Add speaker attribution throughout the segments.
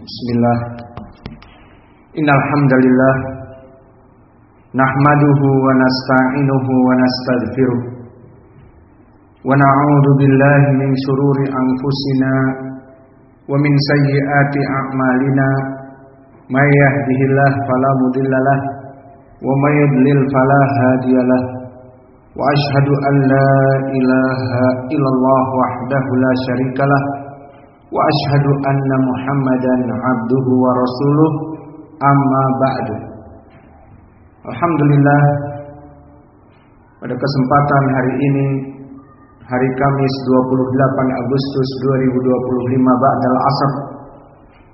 Speaker 1: Bismillah. Innal hamdalillah nahmaduhu wa nasta'inuhu wa nastaghfiruh wa na'udzu billahi min shururi anfusina wa min sayyiati a'malina may yahdihillahu fala mudhillalah wa may yudlil fala hadiyalah wa asyhadu an la ilaha illallah wahdahu la syarikalah wa asyhadu anna Muhammadan abduhu wa rasuluh amma ba'du. Alhamdulillah, pada kesempatan hari ini, hari Kamis 28 Agustus 2025 ba'dal asar,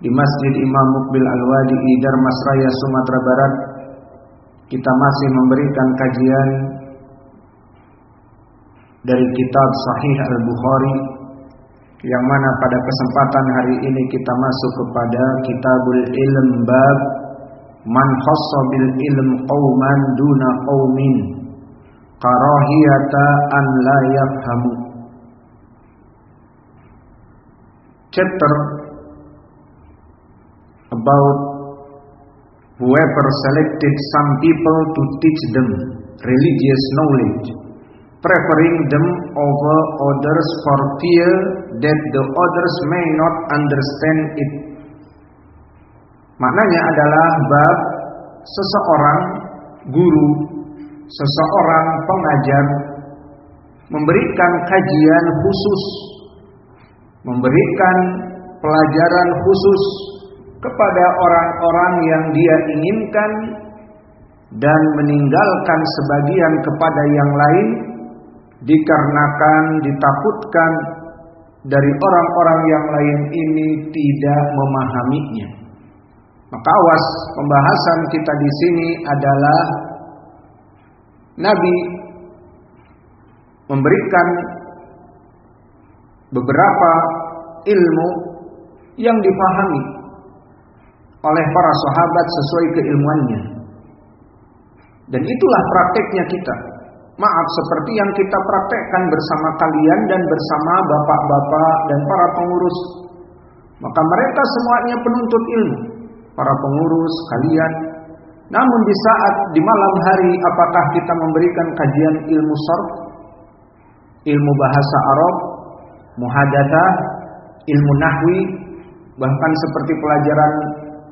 Speaker 1: di Masjid Imam Muqbil Al-Wadi'i Darmasraya, Sumatera Barat, kita masih memberikan kajian dari kitab Sahih Al-Bukhari, yang mana pada kesempatan hari ini kita masuk kepada Kitabul Ilm, bab man khassa bil ilm qauman duna qaumin karahiyata an la yafhamu. Chapter about whoever selected some people to teach them religious knowledge, preferring them over others for fear that the others may not understand it. Maknanya adalah bab seseorang guru, seseorang pengajar memberikan kajian khusus, memberikan pelajaran khusus kepada orang-orang yang dia inginkan dan meninggalkan sebagian kepada yang lain, dikarenakan ditakutkan dari orang-orang yang lain ini tidak memahaminya. Maka awas, pembahasan kita di sini adalah Nabi memberikan beberapa ilmu yang dipahami oleh para sahabat sesuai keilmuannya. Dan itulah prakteknya kita. Maaf, seperti yang kita praktekkan bersama kalian dan bersama bapak-bapak dan para pengurus. Maka mereka semuanya penuntut ilmu, para pengurus, kalian. Namun di malam hari, apakah kita memberikan kajian ilmu sharh, ilmu bahasa Arab, muhadatsah, ilmu nahwi, bahkan seperti pelajaran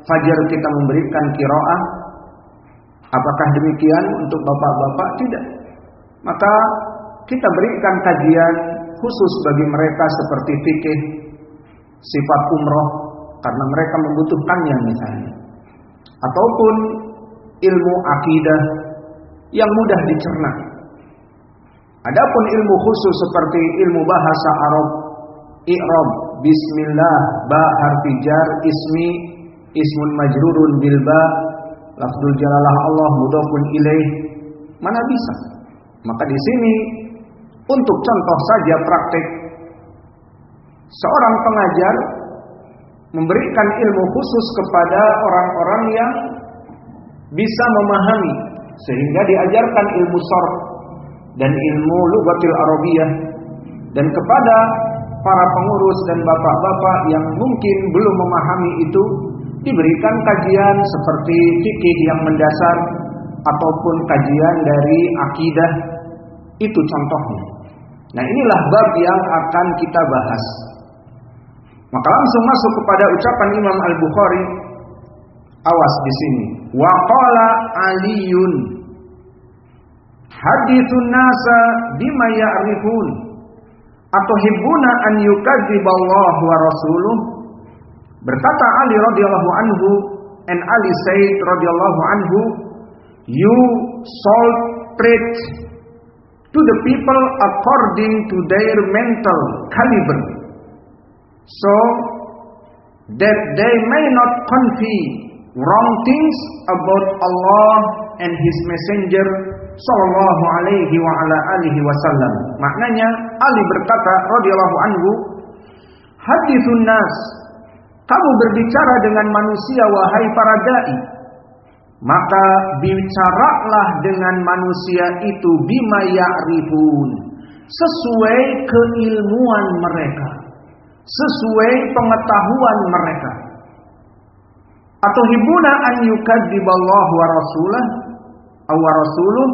Speaker 1: fajar kita memberikan qiraah? Apakah demikian untuk bapak-bapak? Tidak. Maka kita berikan kajian khusus bagi mereka seperti fikih, sifat umroh, karena mereka membutuhkannya misalnya. Ataupun ilmu akidah yang mudah dicerna. Adapun ilmu khusus seperti ilmu bahasa Arab, i'rab, bismillah, ba harfi jar, ismi, ismun majrurun bil ba, lafzul jalalah Allah mudhafun ilaih, mana bisa? Maka di sini untuk contoh saja praktik, seorang pengajar memberikan ilmu khusus kepada orang-orang yang bisa memahami, sehingga diajarkan ilmu sharh dan ilmu lughatil arabiyah, dan kepada para pengurus dan bapak-bapak yang mungkin belum memahami itu diberikan kajian seperti fikih yang mendasar ataupun kajian dari akidah. Itu contohnya. Nah, inilah bab yang akan kita bahas. Maka langsung masuk kepada ucapan Imam Al-Bukhari. Awas di sini. Wa qala Aliyun hadithun nasa bima ya'rifun atuhibbuna an yukadziballah wa rasuluh. Berkata Ali radhiyallahu anhu, and Ali said radhiyallahu anhu, you should preach to the people according to their mental caliber, so that they may not convey wrong things about Allah and His Messenger sallallahu alaihi wa ala alihi wasallam. Maknanya Ali berkata radhiyallahu anhu, hadithun nas, kamu berbicara dengan manusia wahai para dai, maka bicaralah dengan manusia itu bima ya'rifun, sesuai keilmuan mereka, sesuai pengetahuan mereka. Atuhibbuna an yukadziballahu wa rasulah aw wa rasuluh,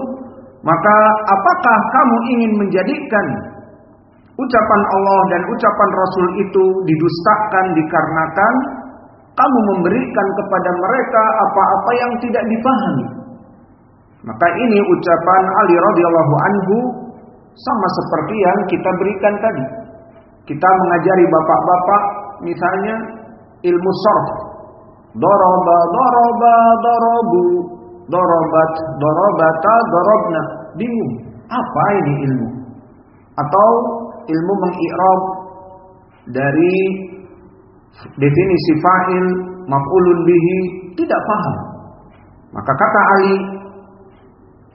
Speaker 1: maka apakah kamu ingin menjadikan ucapan Allah dan ucapan Rasul itu didustakan dikarenakan kamu memberikan kepada mereka apa-apa yang tidak dipahami? Maka ini ucapan Ali radhiyallahu anhu sama seperti yang kita berikan tadi. Kita mengajari bapak-bapak misalnya ilmu sharh. Daraba, daraba, darabu, darabat, darabata, darabna. Bingung, apa ini ilmu? Atau ilmu mengi'rab dari definisi fa'il, maf'ulun bihi, tidak paham. Maka kata Ali,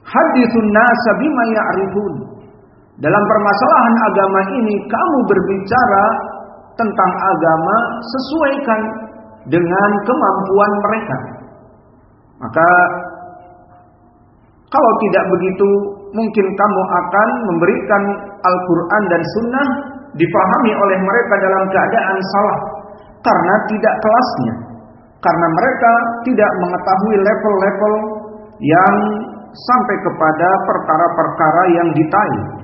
Speaker 1: haditsun nasa bima ya'rifun. Dalam permasalahan agama ini kamu berbicara tentang agama sesuaikan dengan kemampuan mereka. Maka kalau tidak begitu, mungkin kamu akan memberikan Al-Quran dan Sunnah dipahami oleh mereka dalam keadaan salah karena tidak kelasnya, karena mereka tidak mengetahui level-level yang sampai kepada perkara-perkara yang detail.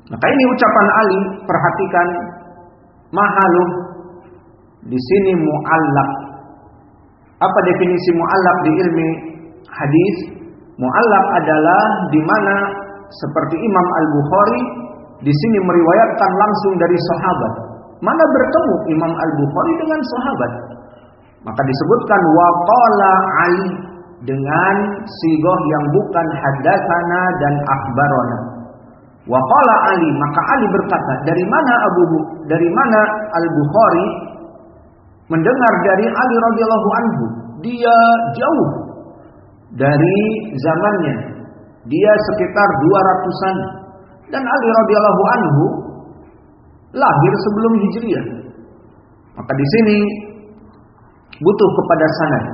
Speaker 1: Maka ini ucapan Ali, perhatikan mahaluh di sini mu'allaq. Apa definisi mu'allaq di ilmi hadis? Mu'allaq adalah di mana seperti Imam Al-Bukhari di sini meriwayatkan langsung dari sahabat. Mana bertemu Imam Al-Bukhari dengan sahabat? Maka disebutkan waqala Ali dengan sigoh yang bukan haddatsana dan akhbarana. Waqala Ali, maka Ali berkata, dari mana Al-Bukhari mendengar dari Ali radhiyallahu anhu? Dia jauh dari zamannya. Dia sekitar 200-an. Dan Ali radhiyallahu anhu lahir sebelum Hijriah. Maka di sini butuh kepada sanad.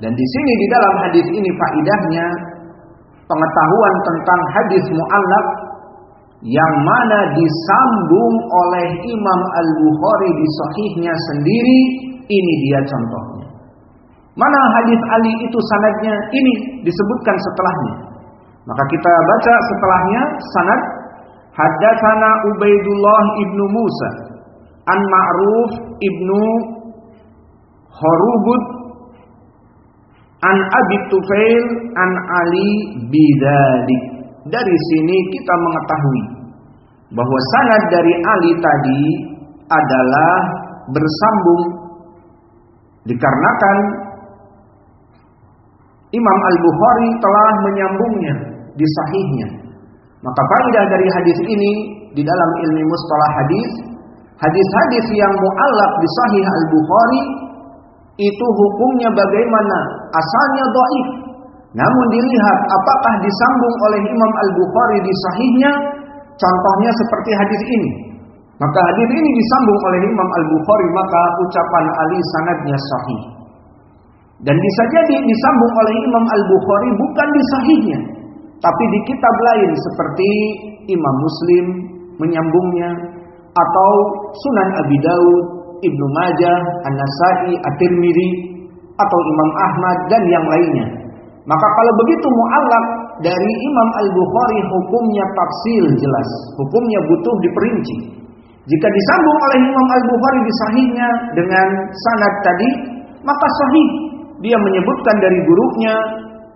Speaker 1: Dan di sini di dalam hadis ini faidahnya pengetahuan tentang hadis mu'allaq yang mana disambung oleh Imam Al-Bukhari di sahihnya sendiri. Ini dia contohnya. Mana hadis Ali itu sanadnya? Ini disebutkan setelahnya. Maka kita baca setelahnya sanad. Haddatsana Ubaidullah ibnu Musa an Ma'ruf ibnu Harubud an Abi Tufail an Ali bidzalik. Dari sini kita mengetahui bahwa sanad dari Ali tadi adalah bersambung dikarenakan Imam Al-Bukhari telah menyambungnya di sahihnya. Maka faedah dari hadis ini di dalam ilmu mustalah hadis, hadis-hadis yang mu'allaq di sahih Al-Bukhari itu hukumnya bagaimana? Asalnya dhaif. Namun dilihat apakah disambung oleh Imam Al-Bukhari di sahihnya, contohnya seperti hadis ini. Maka hadis ini disambung oleh Imam Al-Bukhari, maka ucapan Ali sanadnya sahih. Dan bisa jadi disambung oleh Imam Al-Bukhari bukan di sahihnya, tapi di kitab lain seperti Imam Muslim menyambungnya, atau Sunan Abi Daud, Ibnu Majah, An-Nasa'i, At-Tirmidzi, atau Imam Ahmad dan yang lainnya. Maka kalau begitu mu'allaq dari Imam Al-Bukhari hukumnya tafsil jelas, hukumnya butuh diperinci. Jika disambung oleh Imam Al-Bukhari di sahihnya dengan sanad tadi, maka sahih. Dia menyebutkan dari gurunya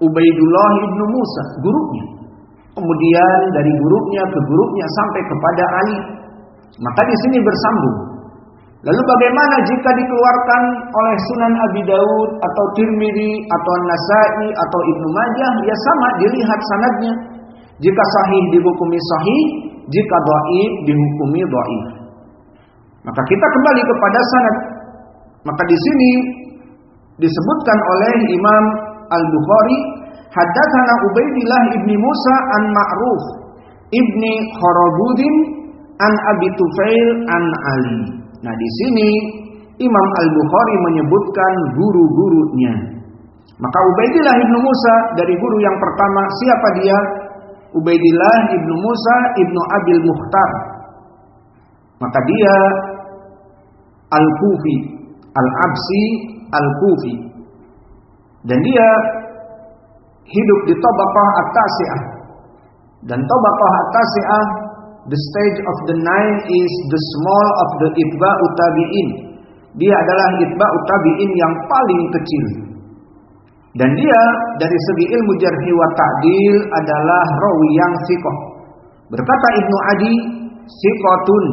Speaker 1: Ubaidullah ibnu Musa, gurunya. Kemudian dari gurunya ke gurunya sampai kepada Ali. Maka di sini bersambung. Lalu bagaimana jika dikeluarkan oleh Sunan Abi Daud atau Tirmidzi atau An-Nasa'i atau Ibnu Majah? Ya sama, dilihat sanadnya. Jika sahih dihukumi sahih, jika dhaif dihukumi dhaif. Maka kita kembali kepada sanad. Maka di sini disebutkan oleh Imam Al-Bukhari, haddatsana Ubaidillah ibni Musa an Ma'ruf ibni Kharabudin an Abi Tufail an Ali. Nah, di sini Imam Al-Bukhari menyebutkan guru-gurunya. Maka Ubaidillah ibnu Musa dari guru yang pertama, siapa dia? Ubaidillah ibnu Musa ibnu Abil Mukhtar. Maka dia Al-Kufi, Al-Absi Al-Kufi. Dan dia hidup di Tabaqah At-Tasi'ah. Dan Tabaqah At-Tasi'ah, the stage of the nine is the small of the itba'u tabi'in. Dia adalah itba'u tabi'in yang paling kecil. Dan dia dari segi ilmu jarh wa ta'dil adalah rawi yang thiqah. Berkata Ibnu Adi, thiqatun.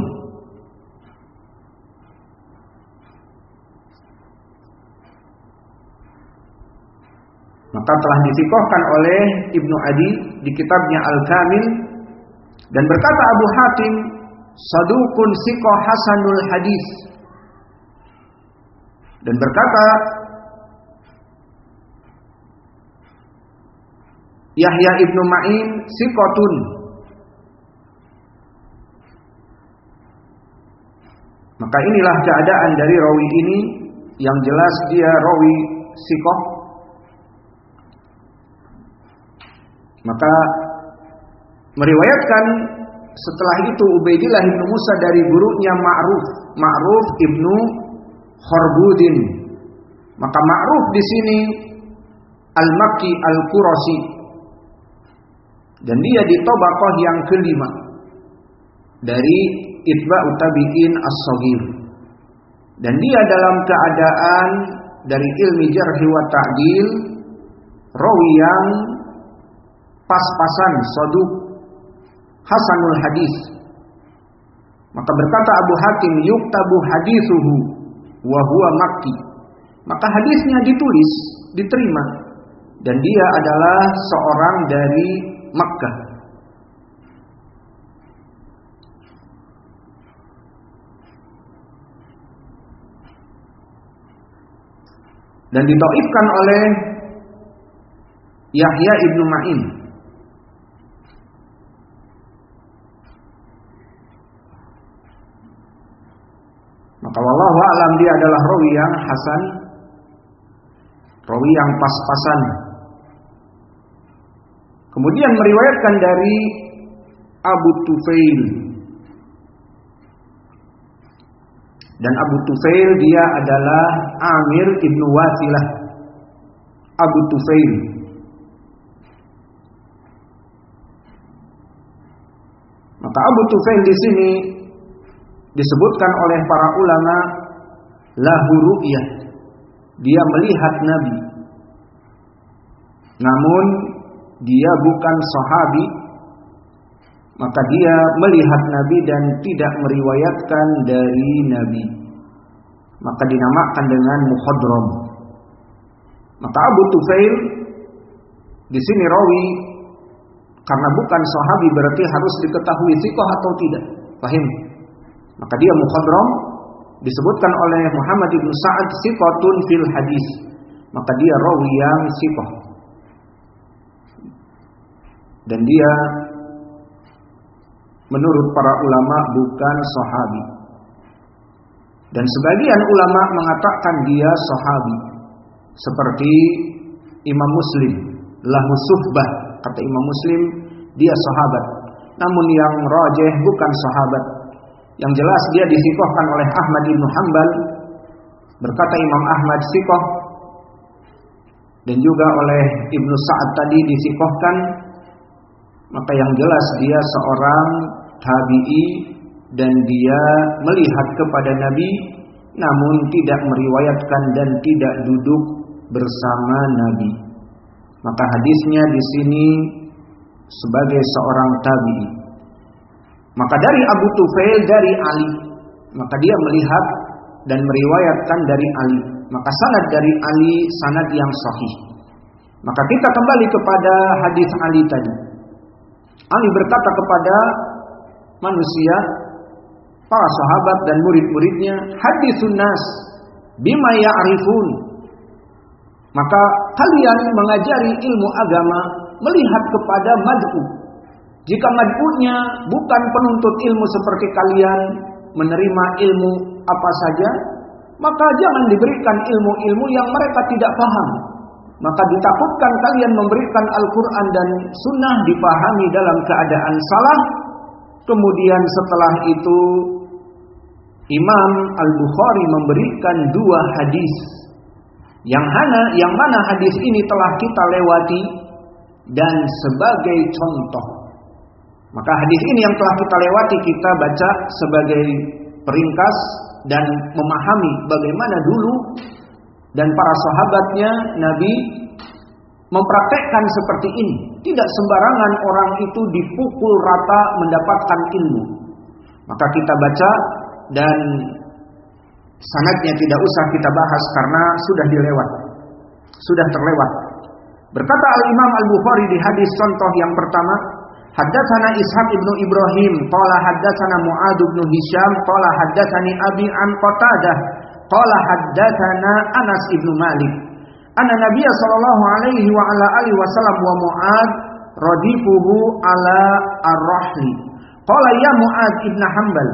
Speaker 1: Maka telah dithiqahkan oleh Ibnu Adi di kitabnya Al-Kamil. Dan berkata Abu Hatim, saduqun thiqah hasanul hadis. Dan berkata Yahya Ibnu Ma'in thiqatun. Maka inilah keadaan dari rawi ini, yang jelas dia rawi thiqah. Maka meriwayatkan setelah itu Ubaidillah Ibnu Musa dari gurunya Ma'ruf Ibnu Kharbudin. Maka Ma'ruf di sini Al-Makki Al-Qurasi. Dan dia di tabaqah yang kelima dari itba'u tabi'in as-shaghir. Dan dia dalam keadaan dari ilmi jarh wa ta'dil rawi yang pas-pasan, saduq, hasanul hadis. Maka berkata Abu Hatim, yuktabu hadithuhu wa huwa makki. Maka hadisnya ditulis, diterima, dan dia adalah seorang dari Makkah. Dan didhaifkan oleh Yahya Ibnu Ma'in. Maka wallahu a'lam dia adalah rawi yang hasan, rawi yang pas-pasan. Kemudian meriwayatkan dari Abu Tufail. Dan Abu Tufail dia adalah Amir Ibnu Wasilah. Abu Tufail. Maka Abu Tufail di sini disebutkan oleh para ulama lahu ru'yah. Dia melihat Nabi. Namun dia bukan sahabi, maka dia melihat Nabi dan tidak meriwayatkan dari Nabi. Maka dinamakan dengan mukhadram. Maka Abu Tufail di sini rawi, karena bukan sahabi berarti harus diketahui thiqah atau tidak. Paham? Maka dia mukhadram, disebutkan oleh Muhammad ibn Sa'ad thiqatun fil hadis. Maka dia rawi yang thiqah. Dan dia menurut para ulama bukan sahabi. Dan sebagian ulama mengatakan dia sahabi. Seperti Imam Muslim, lahu suhbah, kata Imam Muslim dia sahabat. Namun yang rajih bukan sahabat. Yang jelas dia dithiqahkan oleh Ahmad bin Hanbal. Berkata Imam Ahmad thiqah. Dan juga oleh Ibnu Sa'ad tadi dithiqahkan. Maka yang jelas dia seorang tabi'i dan dia melihat kepada Nabi namun tidak meriwayatkan dan tidak duduk bersama Nabi. Maka hadisnya di sini sebagai seorang tabi'i. Maka dari Abu Tufail dari Ali, maka dia melihat dan meriwayatkan dari Ali. Maka sanad dari Ali sanad yang sahih. Maka kita kembali kepada hadis Ali tadi. Ali berkata kepada manusia, para sahabat dan murid-muridnya, haditsun nas bima ya'rifun. Maka kalian mengajari ilmu agama melihat kepada mad'u. Jika mad'unya bukan penuntut ilmu seperti kalian, menerima ilmu apa saja, maka jangan diberikan ilmu-ilmu yang mereka tidak paham. Maka ditakutkan kalian memberikan Al-Quran dan Sunnah dipahami dalam keadaan salah. Kemudian setelah itu Imam Al-Bukhari memberikan 2 hadis. Yang mana hadis ini telah kita lewati dan sebagai contoh. Maka hadis ini yang telah kita lewati kita baca sebagai peringkas dan memahami bagaimana dulu dan para sahabatnya Nabi mempraktekkan seperti ini. Tidak sembarangan orang itu dipukul rata mendapatkan ilmu. Maka kita baca dan sanadnya tidak usah kita bahas karena sudah terlewat. Berkata Al-Imam Al-Bukhari di hadis contoh yang pertama, haddatsana Ishaq ibnu Ibrahim qala haddatsana Mu'adz bin Hisham qala haddatsani Abi an Qatadah qala haddatsana Anas ibnu Malik anna Nabiy sallallahu alaihi wa ala alihi wasallam wa Mu'adz radifuhu ala ar-rahli qala ya Mu'adz ibn Hanbal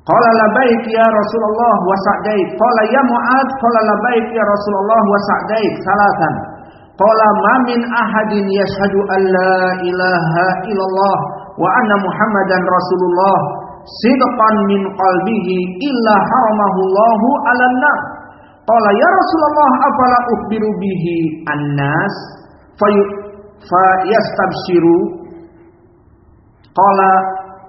Speaker 1: qala labaik ya Rasulullah wa sa'daik qala ya Mu'adz qala labaik ya Rasulullah wa sa'daik salatan qala ma min ahadin yashhadu an la ilaha illallah wa anna Muhammadan Rasulullah sidqan min qalbihi illa haramahu Allahu 'alan nar qala ya Rasulullah afala ukhbiru bihi an-nas fayastabshiru qala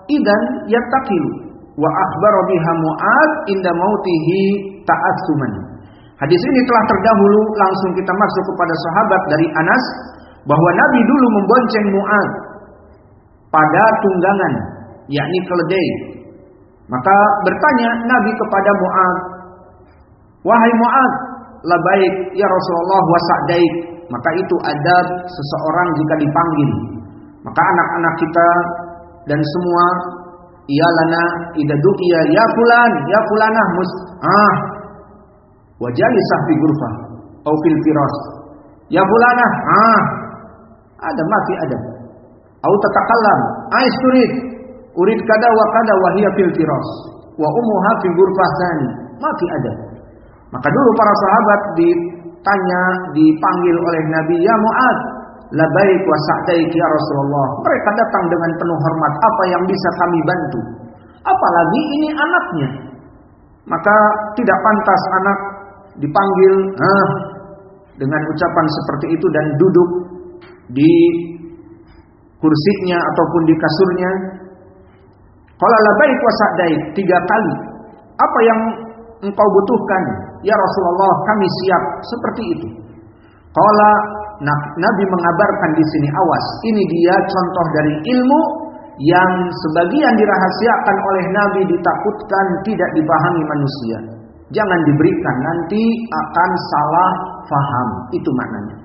Speaker 1: idan yattaqilu wa akhbara biha Mu'adz inda mautihi ta'assuman. Hadis ini telah terdahulu, langsung kita masuk kepada sahabat dari Anas bahwa Nabi dulu membonceng Mu'adz pada tunggangan, yakni keledai. Maka bertanya Nabi kepada Mu'adz, wahai Mu'adz, labaik ya Rasulullah wa sa'daik. Maka itu adab seseorang jika dipanggil. Maka anak-anak kita dan semua iyalana idza du'iya ya fulan ya fulanah wajalisah fi ghurfah atau fil firas ya fulanah ada mati ada au tatakallam ais urid kada wa kada wa hiya fil firas wa ummuha fi ghurfah tsani mati ada. Maka dulu para sahabat dipanggil oleh Nabi, ya Mu'adz labaik wa sa'daik ya Rasulullah. Mereka datang dengan penuh hormat, apa yang bisa kami bantu? Apalagi ini anaknya. Maka tidak pantas anak dipanggil dengan ucapan seperti itu dan duduk di kursinya ataupun di kasurnya. Qala labaik wa sa'daik 3 kali. Apa yang engkau butuhkan? Ya Rasulullah, kami siap seperti itu. Qala, Nabi mengabarkan di sini, awas, ini dia contoh dari ilmu yang sebagian dirahasiakan oleh Nabi, ditakutkan tidak dipahami manusia. Jangan diberikan, nanti akan salah faham. Itu maknanya.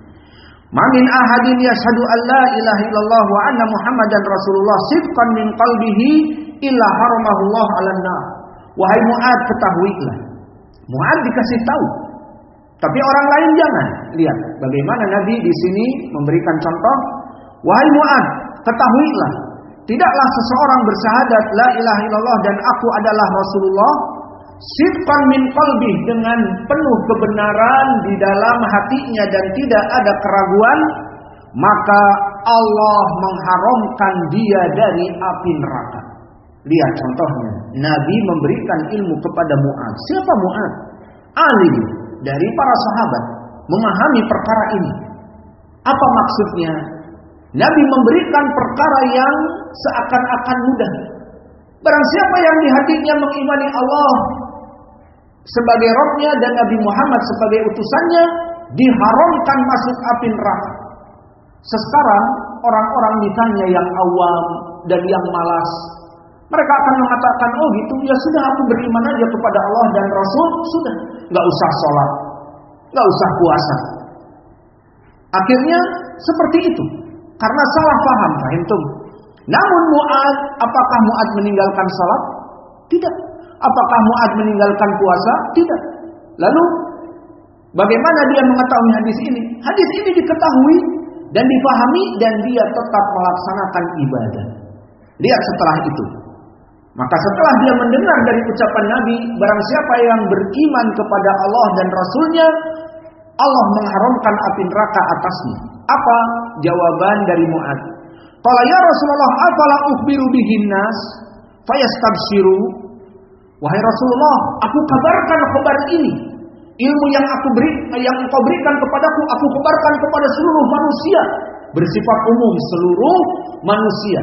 Speaker 1: Mamin ahadin yashhadu an la ilaha illallah wa anna Muhammadan Rasulullah sidqan min qalbihi illa haramahullah 'alan nar. Wahai Mu'adz, ketahuilah. Mu'adz dikasih tahu. Tapi orang lain jangan. Lihat bagaimana Nabi di sini memberikan contoh. Wahai Mu'adz, ketahuilah, tidaklah seseorang bersyahadat la ilaha illallah dan aku adalah Rasulullah sidqan min qalbi, dengan penuh kebenaran di dalam hatinya dan tidak ada keraguan, maka Allah mengharamkan dia dari api neraka. Lihat contohnya, Nabi memberikan ilmu kepada Mu'adz. Siapa Mu'adz? Alim dari para sahabat, memahami perkara ini. Apa maksudnya? Nabi memberikan perkara yang seakan-akan mudah. Barang siapa yang di hatinya mengimani Allah sebagai Rabb-Nya dan Nabi Muhammad sebagai utusannya, diharamkan masuk api neraka. Sekarang orang-orang misalnya yang awam dan yang malas, mereka akan mengatakan, oh gitu, ya sudah aku beriman aja kepada Allah dan Rasul, sudah, nggak usah sholat, nggak usah puasa. Akhirnya seperti itu, karena salah paham, fahimtum. Namun Mu'adz, apakah Mu'adz meninggalkan sholat? Tidak. Apakah Mu'adz meninggalkan puasa? Tidak. Lalu bagaimana dia mengetahui hadis ini? Hadis ini diketahui dan dipahami dan dia tetap melaksanakan ibadah. Lihat setelah itu. Maka setelah dia mendengar dari ucapan Nabi, barang siapa yang beriman kepada Allah dan Rasulnya, Allah mengharamkan api neraka atasnya. Apa jawaban dari Mu'adz? Qala ya Rasulullah, afala ukhbiru bihin nas fayastabshiru? Wahai Rasulullah, aku kabarkan kabar ini. Ilmu yang engkau berikan kepadaku, aku kabarkan kepada seluruh manusia. Bersifat umum, seluruh manusia.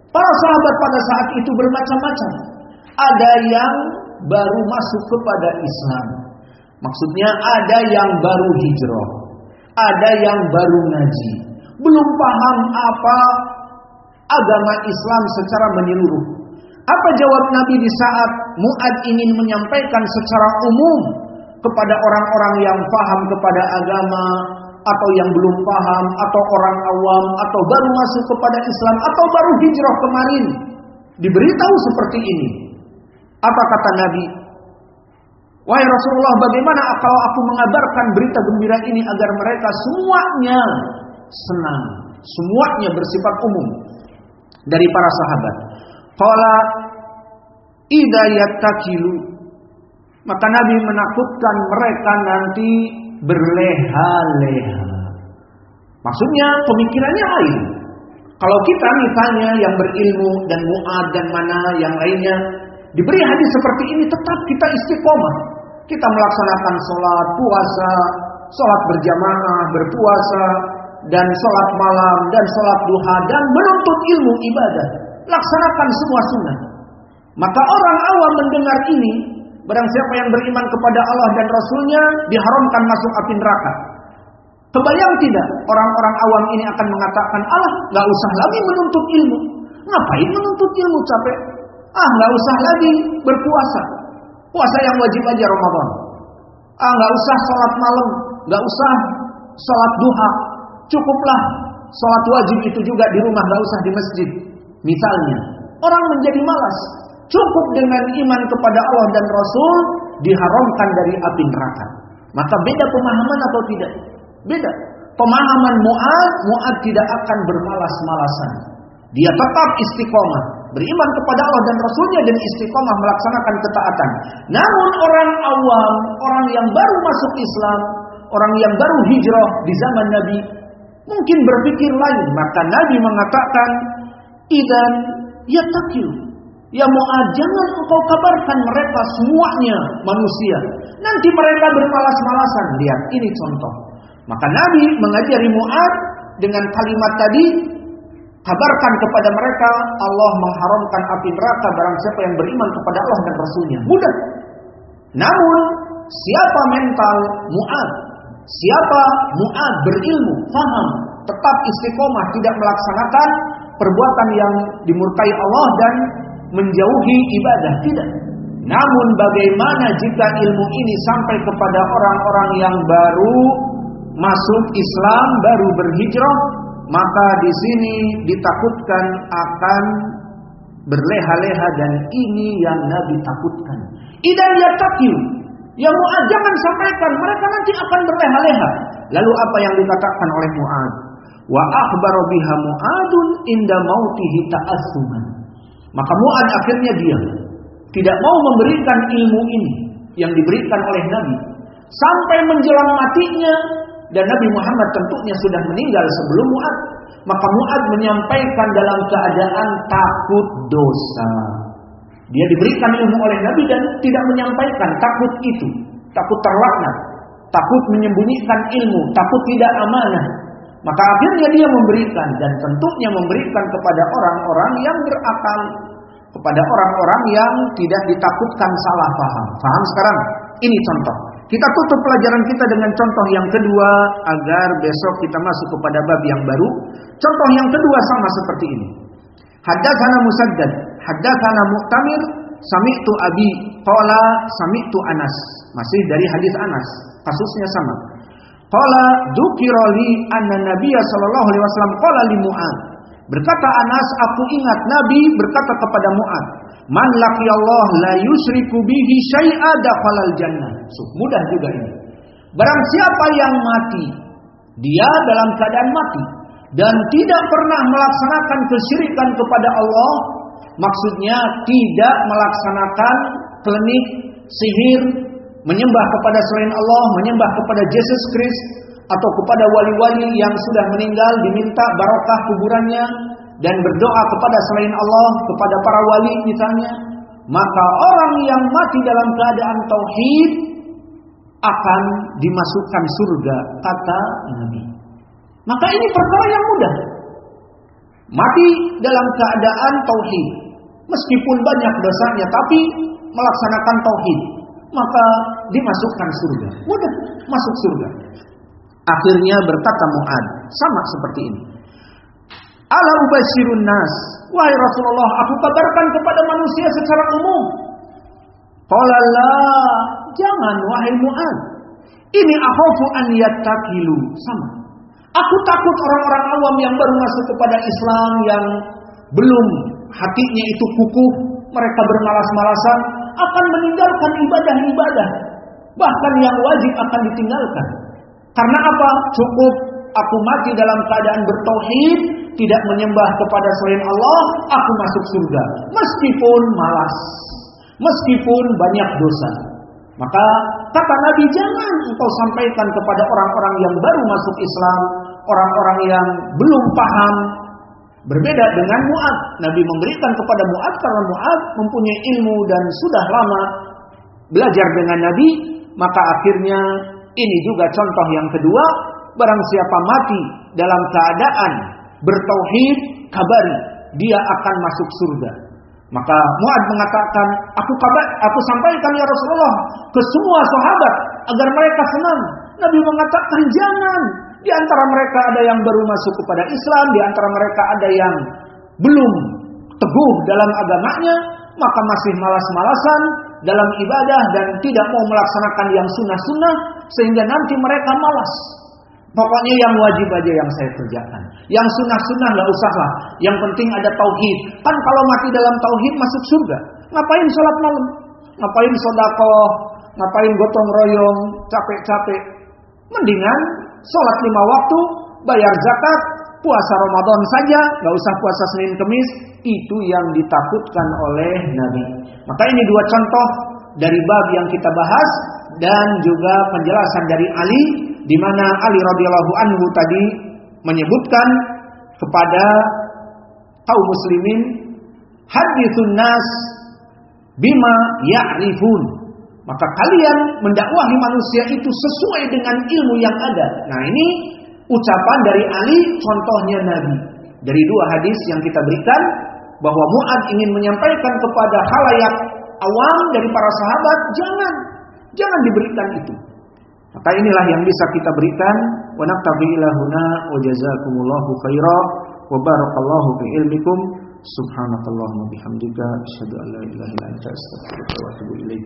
Speaker 1: Para sahabat pada saat itu bermacam-macam. Ada yang baru masuk kepada Islam. Maksudnya ada yang baru hijrah. Ada yang baru ngaji. Belum paham apa agama Islam secara menyeluruh. Apa jawab Nabi di saat Mu'ad ingin menyampaikan secara umum kepada orang-orang yang paham kepada agama, atau yang belum paham, atau orang awam, atau baru masuk kepada Islam, atau baru hijrah kemarin? Diberitahu seperti ini. Apa kata Nabi? Wahai Rasulullah, bagaimana kalau aku mengabarkan berita gembira ini agar mereka semuanya senang, semuanya bersifat umum dari para sahabat. Qala idza yattakilu, maka Nabi menakutkan mereka nanti berleha-leha. Maksudnya pemikirannya lain. Kalau kita misalnya yang berilmu dan Mu'ad dan mana yang lainnya diberi hadis seperti ini, tetap kita istiqomah. Kita melaksanakan sholat, puasa, sholat berjamaah, berpuasa, dan sholat malam, dan sholat duha, dan menuntut ilmu ibadah. Laksanakan semua sunnah. Maka orang awam mendengar ini, barang siapa yang beriman kepada Allah dan Rasulnya, diharamkan masuk api neraka. Kebayang tidak orang-orang awam ini akan mengatakan, Allah gak usah lagi menuntut ilmu. Ngapain menuntut ilmu, capek? Gak usah lagi berpuasa. Puasa yang wajib aja Ramadan. Gak usah sholat malam, gak usah sholat duha. Cukuplah sholat wajib itu juga di rumah, gak usah di masjid. Misalnya, orang menjadi malas. Cukup dengan iman kepada Allah dan Rasul, diharamkan dari api neraka. Maka beda pemahaman atau tidak? Beda. Pemahaman Mu'ad tidak akan bermalas-malasan. Dia tetap istiqomah, beriman kepada Allah dan Rasulnya, dan istiqomah melaksanakan ketaatan. Namun orang awam, orang yang baru masuk Islam, orang yang baru hijrah di zaman Nabi, mungkin berpikir lain. Maka Nabi mengatakan, idan yattaqil, ya Mu'ad, jangan engkau kabarkan mereka semuanya manusia. Nanti mereka bermalas-malasan. Lihat, ini contoh. Maka Nabi mengajari Mu'ad dengan kalimat tadi, kabarkan kepada mereka Allah mengharamkan api neraka barang siapa yang beriman kepada Allah dan Rasulnya. Mudah. Namun siapa mental Mu'ad, siapa Mu'ad berilmu, faham, tetap istiqomah, tidak melaksanakan perbuatan yang dimurkai Allah dan menjauhi ibadah, tidak. Namun bagaimana jika ilmu ini sampai kepada orang-orang yang baru masuk Islam, baru berhijrah? Maka di sini ditakutkan akan berleha-leha, dan ini yang Nabi takutkan. Idan yattaqil, ya Mu'ad, jangan sampaikan, mereka nanti akan berleha-leha. Lalu apa yang dikatakan oleh Mu'ad? Wa akhbara biha Mu'adun inda mautihi ta'assuman. Maka Mu'ad akhirnya diam, tidak mau memberikan ilmu ini yang diberikan oleh Nabi sampai menjelang matinya. Dan Nabi Muhammad tentunya sudah meninggal sebelum Mu'ad. Maka Mu'ad menyampaikan dalam keadaan takut dosa. Dia diberikan ilmu oleh Nabi dan tidak menyampaikan. Takut itu, takut terlaknat, takut menyembunyikan ilmu, takut tidak amanah. Maka akhirnya dia memberikan, dan tentunya memberikan kepada orang-orang yang berakal, kepada orang-orang yang tidak ditakutkan salah paham. Paham sekarang? Ini contoh. Kita tutup pelajaran kita dengan contoh yang kedua, agar besok kita masuk kepada bab yang baru. Contoh yang kedua sama seperti ini. Haddatsana Musaddad, haddatsana Mu'tamir, sami'tu Abi, qala sami'tu Anas. Masih dari hadis Anas, kasusnya sama. Qala dzukira li anna Nabiyya sallallahu alaihi wasallam qala li Mu'ad. Berkata Anas, aku ingat Nabi berkata kepada Mu'ad, man laqiyallah la yusriku bihi syai'a dakhalal jannah. Mudah juga ini. Barang siapa yang mati, dia dalam keadaan mati dan tidak pernah melaksanakan kesyirikan kepada Allah, maksudnya tidak melaksanakan klinik, sihir, menyembah kepada selain Allah, menyembah kepada Yesus Kristus atau kepada wali-wali yang sudah meninggal, diminta barokah kuburannya dan berdoa kepada selain Allah, kepada para wali misalnya, maka orang yang mati dalam keadaan tauhid akan dimasukkan surga, kata Nabi. Maka ini perkara yang mudah. Mati dalam keadaan tauhid, meskipun banyak dosanya tapi melaksanakan tauhid, maka dimasukkan surga. Mudah masuk surga. Akhirnya berkata Mu'adz, sama seperti ini. Ala ubashirun nas, wahai Rasulullah, aku kabarkan kepada manusia secara umum. Qala la, jangan wahai Mu'adz. Ini akhafu an yattakilu, sama. Aku takut orang-orang awam yang baru masuk kepada Islam, yang belum hatinya itu kukuh, mereka bermalas-malasan, akan meninggalkan ibadah-ibadah, bahkan yang wajib akan ditinggalkan. Karena apa? Cukup aku mati dalam keadaan bertauhid, tidak menyembah kepada selain Allah, aku masuk surga. Meskipun malas, meskipun banyak dosa. Maka kata Nabi, jangan engkau sampaikan kepada orang-orang yang baru masuk Islam, orang-orang yang belum paham. Berbeda dengan Mu'adz. Nabi memberikan kepada Mu'adz karena Mu'adz mempunyai ilmu dan sudah lama belajar dengan Nabi. Maka akhirnya ini juga contoh yang kedua. Barang siapa mati dalam keadaan bertauhid, kabari, dia akan masuk surga. Maka Mu'adz mengatakan, aku sampaikan ya Rasulullah ke semua sahabat agar mereka senang. Nabi mengatakan, jangan. Di antara mereka ada yang baru masuk kepada Islam, di antara mereka ada yang belum teguh dalam agamanya, maka masih malas-malasan dalam ibadah dan tidak mau melaksanakan yang sunnah-sunnah, sehingga nanti mereka malas. Pokoknya yang wajib aja yang saya kerjakan. Yang sunnah-sunnah gak usahlah. Yang penting ada tauhid. Kan kalau mati dalam tauhid masuk surga. Ngapain sholat malam? Ngapain sedekah? Ngapain gotong royong? Capek-capek. Mendingan sholat 5 waktu, bayar zakat, puasa Ramadan saja, gak usah puasa Senin Kemis. Itu yang ditakutkan oleh Nabi. Maka ini 2 contoh dari bab yang kita bahas dan juga penjelasan dari Ali, di mana Ali radhiyallahu anhu tadi menyebutkan kepada kaum muslimin, hadithun nas bima ya'rifun. Maka kalian mendakwahi manusia itu sesuai dengan ilmu yang ada. Nah, ini ucapan dari Ali, contohnya Nabi. Dari 2 hadis yang kita berikan, bahwa Mu'adz ingin menyampaikan kepada khalayak awam dari para sahabat, jangan diberikan itu. Maka inilah yang bisa kita berikan. Wa naktafi ila huna wa jazakumullahu khairan wa barakallahu fi ilmikum. Subhanakallahumma bihamdika asyhadu an la ilaha illa anta astaghfiruka wa atubu ilaik.